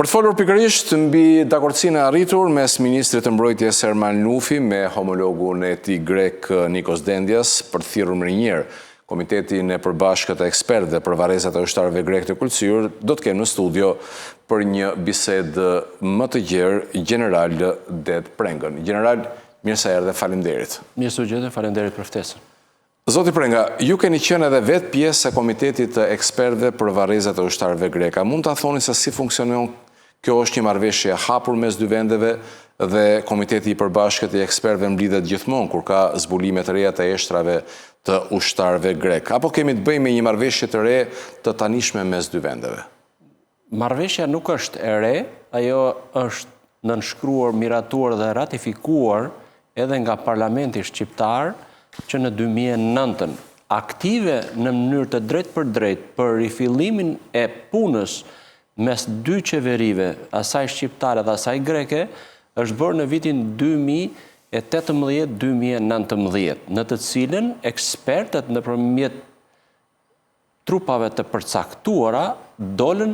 Për të folur pikërisht mbi dakordsinë e arritur mes Ministrit të Mbrojtjes Ermal Nufi me homologun e tij grek Nikos Dendias për të thirrur më njëherë Komitetin e Përbashkët të Ekspertëve për varrezat e ushtarëve grek të kulcyr, do të kenë në studio për një bisedë më të gjerë General Det Prengën. General, mirë se erdhe, faleminderit. Mirë se u gjete, faleminderit për ftesën. Zoti Prenga, ju keni qenë edhe vetë pjesë e Komitetit të Ekspertëve për varrezat e ushtarëve greka. Mund ta thoni se si funksionon? Kjo është një marrëveshje e hapur mes dy vendeve dhe Komiteti i Përbashkët i Ekspertëve mblidhet gjithmonë kur ka zbulime të reja të eshtrave të ushtarëve grek. Apo kemi të bëjmë me një marrëveshje të re të tanishme mes dy vendeve? Marrëveshja nuk është e re, ajo është nënshkruar, miratuar dhe ratifikuar edhe nga Parlamenti Shqiptar që në 2009 aktive në mënyrë të drejtë për drejtë për rifillimin e punës mes dy qeverive, asaj shqiptare dhe asaj greke, është bërë në vitin 2018-2019, në të cilën ekspertët nëpërmjet trupave të përcaktuara dolën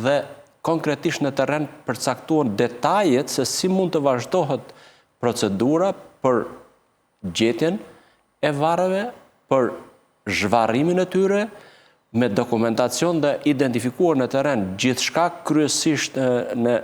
dhe konkretisht në terren përcaktuan detajet se si mund të vazhdohet procedura për gjetjen e varreve, për zhvarrimin e tyre, me dokumentacion dhe identifikuar në terren gjithçka kryesisht në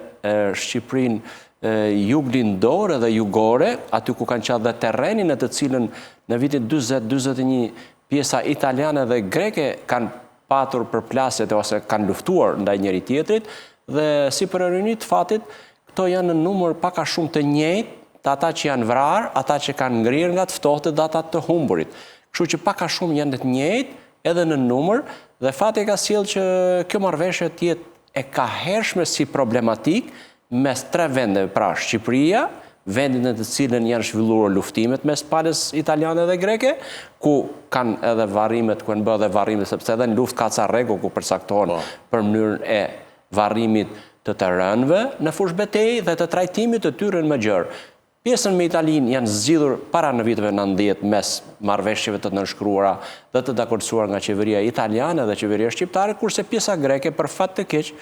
Shqipërinë juglindore dhe jugore, aty ku kanë qenë dhe terreni në të cilën në vitin 20-21 pjesa italiane dhe greke kanë patur përplasjet ose kanë luftuar ndaj njëri tjetrit, dhe si për ironin të fatit, këto janë në numër pak a shumë të njëjtë, të ata që janë vrarë, ata që kanë ngrirë nga të ftohtë dhe ata të humburit. Kështu që pak a shumë janë të njëjtë edhe në numër, dhe fati ka sjellë që kjo marrëveshje të jetë e kahershme si problematik mes tre vendeve, pra Shqipëria, vendin në të cilën janë zhvilluar luftimet mes palës italiane dhe greke, ku kanë edhe varrimet, ku kanë bërë edhe varrimet, sepse edhe në luftë ka ca rregull ku përcaktohen për mënyrën e varrimit të terrenëve në fushë betejë dhe të trajtimit të tyre më gjerë. Pjesën me Italinë janë zgjidhur para në viteve 90 mes marrëveshjeve të nënshkruara dhe të dakordsuar nga qeveria italiane dhe qeveria shqiptare, kurse pjesa greke për fat të keq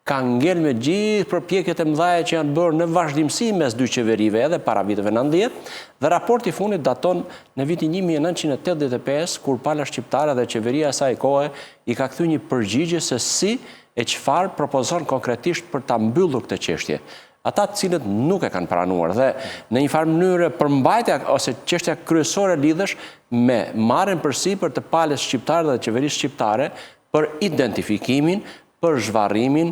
ka ngel me gjithë përpjekjet e mëdha që janë bërë në vazhdimsi mes dy qeverive edhe para viteve 90, dhe raporti i fundit daton në vitin 1985, kur pala shqiptare dhe qeveria e saj kohe i ka kthyer një përgjigje se si e çfarë propozon konkretisht për ta mbyllur këtë çështje. Ata të cilët nuk e kanë pranuar dhe në një farë mënyrë përmbajtja ose çështja kryesore lidhesh me marrjen përsipër të palës shqiptare dhe qeverisë shqiptare për identifikimin, për zhvarrimin,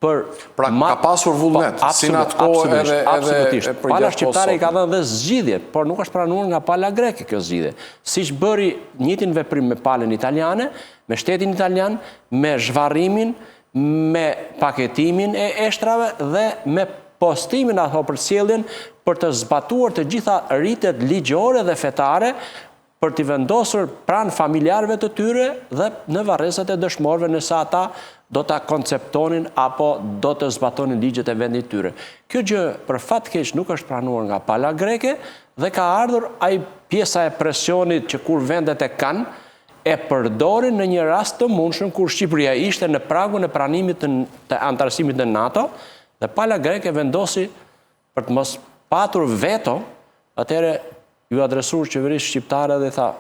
për pra ka pasur vullnet, si në atë kohë edhe pala shqiptare i ka dhënë dhe zgjidhje, por nuk është pranuar nga pala greke kjo zgjidhje. Siç bëri njëjtin veprim me palën italiane, me shtetin italian, me zhvarrimin, me paketimin e eshtrave dhe me postimin apo përcjelljen për të zbatuar të gjitha ritet ligjore dhe fetare për t'i vendosur pranë familjarëve të tyre dhe në varrezat e dëshmorëve nëse ata do ta konceptonin apo do të zbatonin ligjet e vendit tyre. Kjo gjë për fat keq nuk është pranuar nga pala greke dhe ka ardhur ai pjesa e presionit që kur vendet e kanë e përdorin në një rast të mundshëm kur Shqipëria ishte në pragun e pranimit të antarësimit në NATO, dhe pala greke vendosi për të mos patur veto, atëherë ju adresur qeverisë shqiptare dhe tha,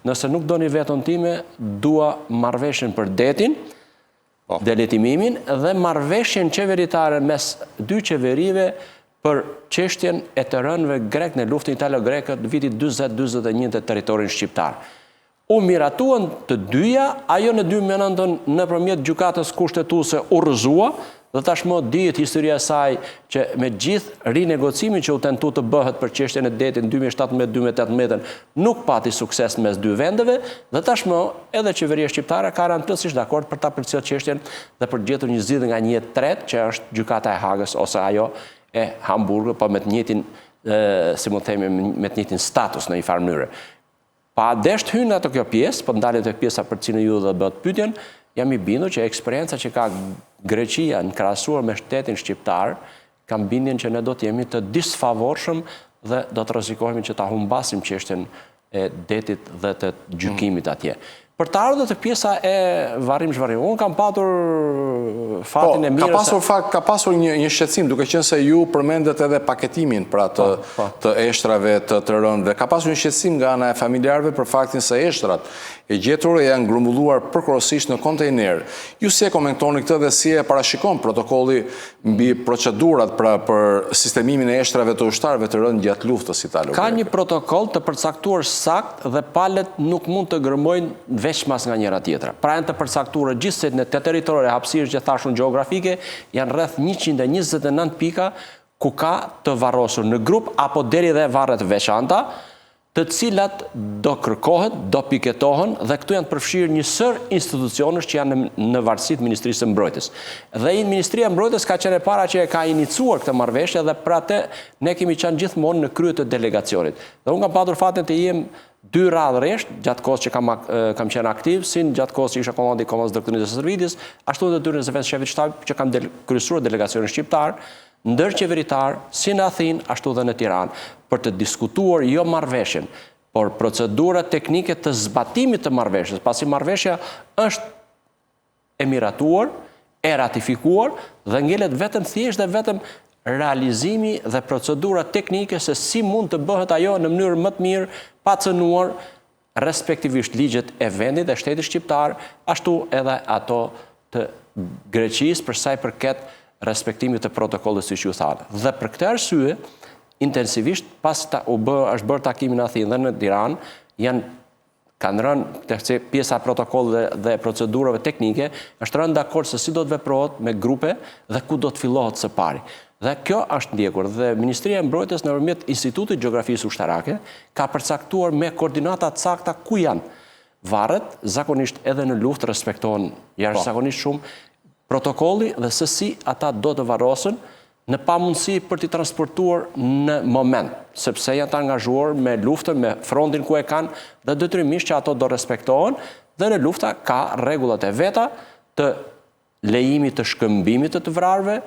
nëse nuk doni veton time, dua marrëveshjen për detin, deletimimin dhe marrëveshjen qeveritare mes dy qeverive për çështjen e të rënëve grek në luftën italo-greke të vitit 40-41 të territorin shqiptar. U miratuan të dyja, ajo në 2009 nëpërmjet gjykatës kushtetuese u rrëzua, dhe tashmë dihet historia e saj që me gjithë rinegocimin që u tentu të bëhet për çështjen e detit 2017-2018 nuk pati sukses mes dy vendeve, dhe tashmë edhe qeveria shqiptare ka rënë plotësisht dakord për ta përcjellë çështjen dhe për gjetur një zgjidhje nga një tret që është gjykata e Hagës ose ajo e Hamburgut, po me të njëjtin, si mund të themi, me të njëjtin status në një farë mënyrë. Pa desht hyn ato kjo pjesë, po ndalet tek pjesa për cilën ju dhe bëhet pyetjen, jam i bindur që eksperjenca që ka Greqia në krahasuar me shtetin shqiptar, kam bindjen që ne do të jemi të disfavorshëm dhe do të rrezikohemi që ta humbasim çështjen e detit dhe të gjykimit atje. për të ardhur të pjesa e varrim-zhvarrim. Unë kam patur fatin e mirë. Ka pasur një shqetësim, duke qenë se ju përmendet edhe paketimin pra të eshtrave të rëndëve. Ka pasur një shqetësim nga ana e familjarëve për faktin se eshtrat e gjetur janë grumbulluar përkohësisht në kontejner. Ju si e komentoni këtë dhe si e parashikon protokolli mbi procedurat pra për sistemimin e eshtrave të ushtarëve të rënë gjatë luftës italo-greke? Ka një protokoll të përcaktuar sakt dhe palët nuk mund të gërmojnë veç mas nga njëra tjetra. Pra janë të përcaktuar gjithsesi në të territorë e hapësirës që thashun gjeografike, janë rreth 129 pika ku ka të varrosur në grup apo deri dhe varret veçanta, të cilat do kërkohet, do piketohen, dhe këtu janë përfshirë një sër institucionësh që janë në varësitë Ministrisë së Mbrojtjes. Dhe Ministria e Mbrojtjes ka qenë e para që e ka iniciuar këtë marrëveshje dhe për atë ne kemi qenë gjithmonë në krye të delegacionit. Dhe unë kam patur fatin të jem 2 radhë rresht, gjatë kohës që kam qenë aktiv, si gjatë kohës që isha komandant i komandës doktrinë së servitjes, ashtu edhe detyrën e zëvendës shefit shtabit që kam kryesuar delegacionin shqiptar, ndërqeveritar, si në Athinë, ashtu dhe në Tiranë, për të diskutuar jo marrëveshjen, por procedurat teknike të zbatimit të marrëveshjes, pasi marrëveshja është e miratuar, e ratifikuar dhe ngelet vetëm thjesht dhe vetëm realizimi dhe procedura teknike se si mund të bëhet ajo në mënyrë më të mirë, pa cënuar respektivisht ligjet e vendit dhe shtetit shqiptar, ashtu edhe ato të Greqisë për sa i përket respektimit të protokollit siç ju thanë. Dhe për këtë arsye, intensivisht pas është bërë takimi në Athinë dhe në Tiranë, kanë rënë pjesa protokollit dhe procedurave teknike, është rënë dakord se si do të veprohet me grupe dhe ku do të fillohet së pari. Dhe kjo është ndjekur dhe Ministria e Mbrojtjes nëpërmjet Institutit Gjeografisë Ushtarake ka përcaktuar me koordinata të sakta ku janë varret, zakonisht edhe në luftë respektohen jashtëzakonisht shumë protokolli dhe se si ata do të varrosen në pamundësi për t'i transportuar në moment, sepse janë të angazhuar me luftën, me frontin ku e kanë dhe detyrimisht që ato do respektohen dhe në lufta ka rregullat e veta të lejimit të shkëmbimit të vrarëve,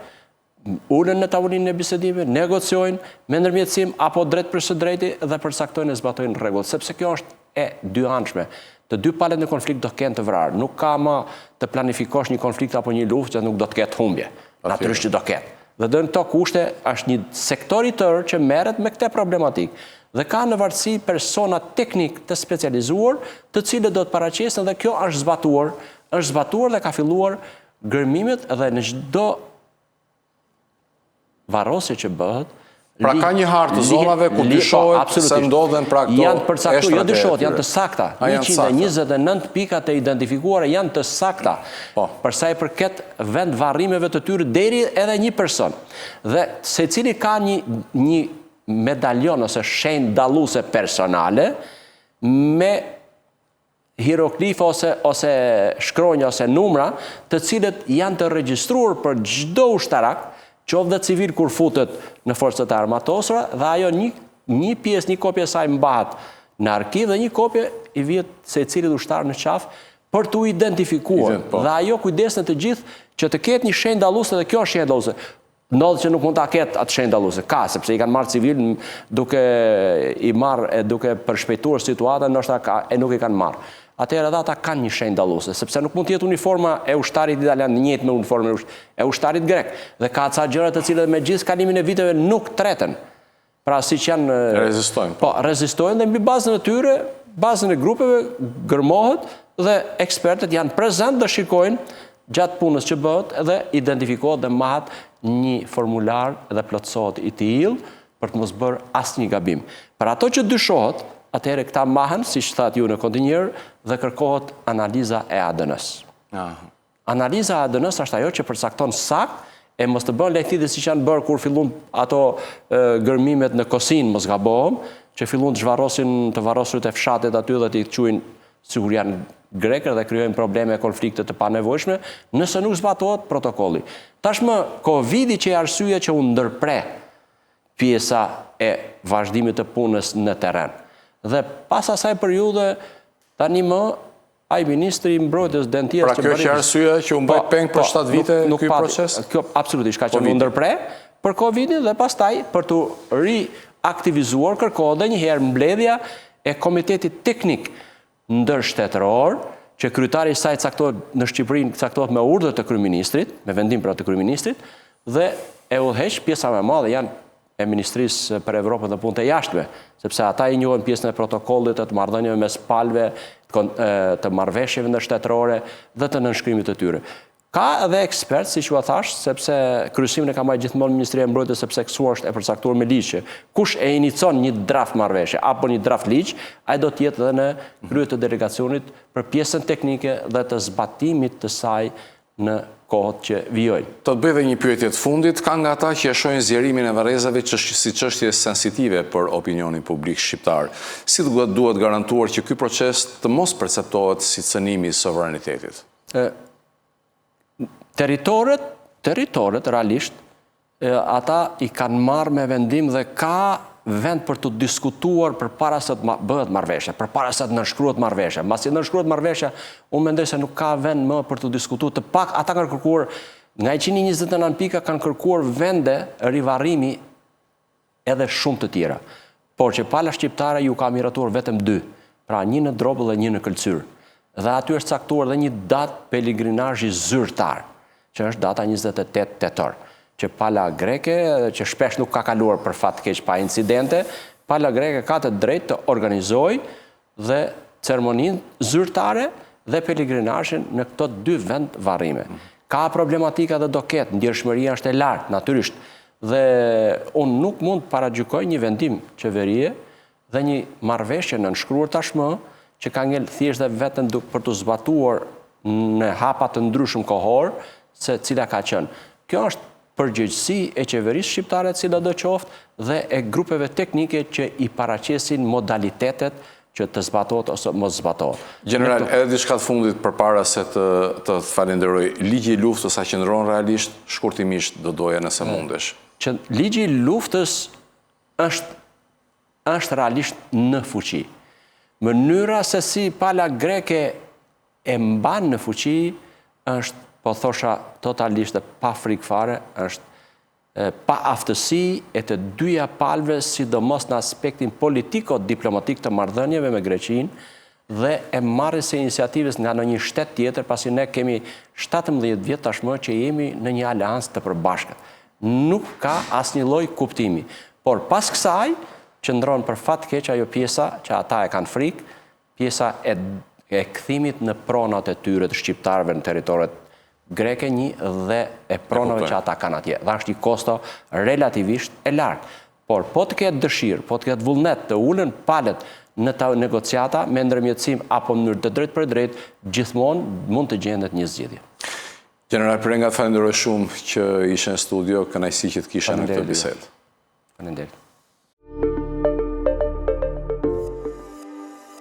ulen në tavolinë e bisedimit, negociojnë me ndërmjetësim apo drejt për së drejti dhe përcaktojnë e zbatojnë rregullat, sepse kjo është e dyanshme. Të dy palët në konflikt do kenë të vrarë. Nuk ka më të planifikosh një konflikt apo një luftë që nuk do të ketë humbje. Natyrisht që do ketë. Dhe në këto kushte është një sektor i tërë që merret me këtë problematik. Dhe ka në varësi persona teknik të specializuar, të cilët do të paraqesen dhe kjo është zbatuar dhe ka filluar gërmimet dhe në çdo varrosje që bëhet. Pra ka një hartë zonave ku dyshohet se ndodhen pra këto janë përcaktuar, jo dyshohet, janë të sakta. 129 pikat të identifikuara janë të sakta. Për sa i përket vend varrimeve të tyre deri edhe një person. Dhe secili ka një medaljon ose shenjë dalluese personale me hieroglif ose shkronja ose numra, të cilët janë të regjistruar për çdo ushtarak, qoftë dhe civil kur futet në forcat e armatosura, dhe ajo një pjesë, një kopje saj mbahet në arkiv dhe një kopje i vjet secilit ushtar në qafë për t'u identifikuar. Dhe ajo kujdesen të gjithë që të ketë një shenjë dalluese dhe kjo është shenjë dalluese. Ndodhet që nuk mund ta ketë atë shenjë dalluese. Ka, sepse i kanë marrë civil duke përshpejtuar situatën, ndoshta nuk i kanë marrë. Atëherë edhe ata kanë një shenjë dalluese, sepse nuk mund të jetë uniforma e ushtarit italian në njëjtë me uniformën e ushtarit grek. Dhe ka ca gjëra të cilat me gjithë kalimin e viteve nuk treten. Pra siç janë rezistojnë. Po, rezistojnë dhe mbi bazën e tyre, bazën e grupeve gërmohet dhe ekspertët janë prezent dhe shikojnë gjatë punës që bëhet dhe identifikohet dhe mahet një formular dhe plotësohet i tillë për të mos bërë asnjë gabim. Për ato që dyshohet, atëherë këta mahen, siç thatë ju në kontinjer, dhe kërkohet analiza e ADN-s. Analiza e ADN-s është ajo që përcakton sakt e mos të bën lehtësi siç janë bërë kur fillun ato gërmimet në Kosin, mos gabohem, që fillun të varrosurit e fshatet aty dhe t'i quajnë sikur janë grekër dhe krijojnë probleme, konflikte të panevojshme, nëse nuk zbatohet protokolli. Tashmë Covidi që është arsyeja që u ndërpre pjesa e vazhdimit të punës në terren. Dhe pas asaj periudhe, tani më, ai ministri i mbrojtjes Dentias që kjo është arsyeja që u mbajt peng për 7 vite ky proces? Kjo absolutisht ka qenë ndërpre për Covidin dhe pastaj për të riaktivizuar kërkohet edhe një herë mbledhja e komitetit teknik ndërshtetëror që kryetari i saj caktohet në Shqipëri caktohet me urdhër të kryeministrit, me vendim pra të kryeministrit, dhe e udhëheq pjesa më e madhe janë e Ministrisë për Evropën dhe Punët e Jashtme, sepse ata i njohin pjesën e protokollit të marrëdhënieve mes palëve, të marrëveshjeve ndërshtetërore dhe të nënshkrimit të tyre. Ka edhe ekspertë, siç u thash, sepse kryesimin e ka marrë gjithmonë Ministria e Mbrojtjes, sepse kësuar është e përcaktuar me ligj që kush e inicon një draft marrëveshje apo një draft ligj, ai do të jetë edhe në krye të delegacionit për pjesën teknike dhe të zbatimit të saj në kohët që vijojnë. Të të bëj dhe një pyetje të fundit, ka nga ata që e shohin zgjerimin e varrezave si çështje sensitive për opinionin publik shqiptar. Si duhet garantuar që ky proces të mos perceptohet si cënimi i sovranitetit? Territorët realisht, ata i kanë marrë me vendim dhe ka vend për të diskutuar për para se të bëhet marrëveshja, për para se të nënshkruhet marrëveshja. Masi nënshkruhet marrëveshja, unë mendoj se nuk ka vend më për të diskutuar. Të pak ata kanë kërkuar, nga 129 pika kanë kërkuar vende rivarrimi edhe shumë të tjera. Por që pala shqiptare ju ka miratuar vetëm 2, pra një në Drobëll dhe një në Këlqyr. Dhe aty është caktuar dhe një datë peligrinazhi zyrtar, që është data 28 tetor. Që pala greke, që shpesh nuk ka kaluar për fat keq pa incidente, pala greke ka të drejtë të organizojë dhe ceremoninë zyrtare dhe peligrinazhin në këto 2 vend varrime. Ka problematika dhe do ketë, ndjershmëria është e lartë, natyrisht, dhe unë nuk mund të paragjykoj një vendim qeverie dhe një marrëveshje nënshkruar tashmë që ka ngel thjesht dhe vetëm për të zbatuar në hapa të ndryshëm kohor se cila ka qenë. Kjo është përgjegjësi e qeverisë shqiptare cila do qoftë dhe e grupeve teknike që i paraqesin modalitetet që të zbatohet ose mos zbatohet. General, edhe diçka të fundit përpara se të falenderoj, ligji i luftës a qëndron realisht, shkurtimisht do doja nëse mundesh. Që ligji i luftës është realisht në fuqi. Mënyra se si pala greke e mban në fuqi është, po thosha totalisht dhe pa frikë fare, është pa aftësi e të dyja palëve, sidomos në aspektin politiko-diplomatik të marrëdhënieve me Greqinë dhe e marrjes së iniciativës nga ndonjë shtet tjetër, pasi ne kemi 17 vjet tashmë që jemi në një aleancë të përbashkët. Nuk ka asnjë lloj kuptimi. Por pas kësaj qëndron për fat keq ajo pjesa që ata e kanë frikë, pjesa e kthimit në pronat e tyre të shqiptarëve në territoret greke dhe e pronave që ata kanë atje. Dhe është një kosto relativisht e lartë. Por po të ketë dëshirë, po të ketë vullnet të ulen palët në të negociata me ndërmjetësim apo në mënyrë të drejt për drejt, gjithmonë mund të gjendet një zgjidhje. General Prenga, falenderoj shumë që ishe në studio, kënaqësi që të kisha në këtë bisedë. Faleminderit.